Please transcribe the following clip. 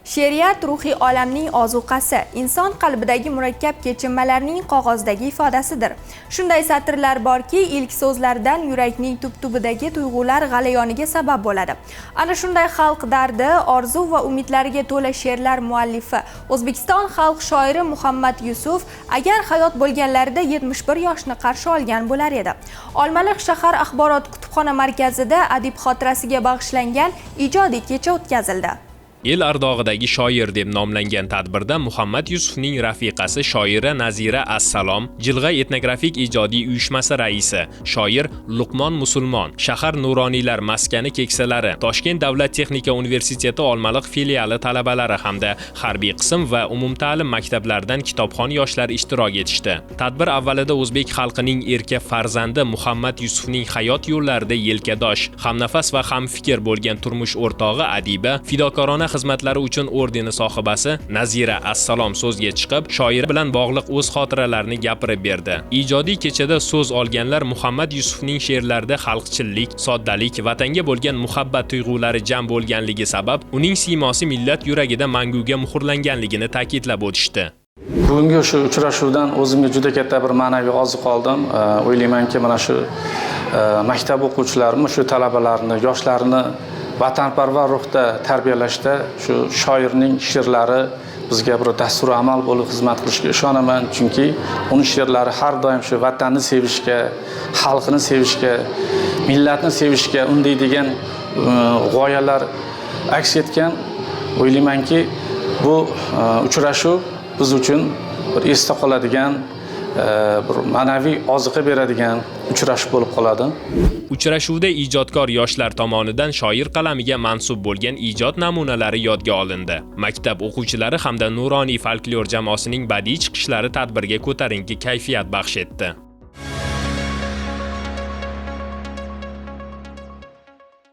She'riyat ruhiy olamning ozuqasi, inson qalbidagi murakkab kechinmalarning qog'ozdagi ifodasidir. Shunday satrlar borki, ilk so'zlardan yurakning tub-tubidagi tuyg'ular g'alayoniga sabab bo'ladi. Ana shunday xalq dardi, orzu va umidlariga to'la she'rlar muallifi, O'zbekiston xalq shoiri Muhammad Yusuf agar hayot bo'lganlarida 71 yoshni qarshi olgan bo'lar edi. Olmaliq shahar axborot kutubxona markazida adib xotirasiga bag'ishlangan ijodiy kecha o'tkazildi. El ardog'idagi shoir deb nomlangan tadbirda Muhammad Yusufning rafiqasi shoira Nazira Assalom, Jilg'a etnografik ijodiy uyushmasi raisi, shoir Luqmon Musulmon, shahar nuroniylar maskani keksalari, Toshkent davlat texnika universiteti Olmaliq filiali talabalari hamda harbiy qism va umumta'lim maktablaridan kitobxon yoshlar ishtirok etishdi. Tadbir avvalida o'zbek xalqining erka farzandi Muhammad Yusufning hayot yo'llarida yelkadosh, hamnafas va hamfikr bo'lgan turmush o'rtog'i adiba, fidokorona xizmatlari uchun ordeni sohibasi Nazira Assalom so'zga chiqib, shoir bilan bog'liq o'z xotiralarini gapirib berdi. Ijodiy kechada so'z olganlar Muhammad Yusufning she'rlarida xalqchillik, soddalik, vatanga bo'lgan muhabbat tuyg'ulari jam bo'lganligi sabab uning siymosi millat yuragida manguga muhrlanganligini ta'kidlab o'tishdi. Bugungi shu uchrashuvdan o'zimga juda katta bir ma'naviy oziq oldim. O'ylaymanki, mana shu maktab o'quvchilarini, shu talabalarni, yoshlarni vatanparvar ruhda tarbiyalashda shu shoirning she'rlari bizga bir dastur amal bo'lib xizmat qilishiga ishonaman, chunki uning she'rlari har doim shu vatanni sevishga, xalqini sevishga, millatni sevishga undaydigan g'oyalar aks etgan. O'ylaymanki, bu uchrashuv biz uchun bir esda qoladigan, bir ma'naviy oziqa beradigan uchrashuv bo'lib qoladi. Uchrashuvda ijodkor yoshlar tomonidan shoir qalamiga mansub bo'lgan ijod namunalari yodga olindi. Maktab o'quvchilari hamda nuroniy folklor jamoasining badiiy chiqishlari tadbirga ko'tarinki kayfiyat baxsh etdi.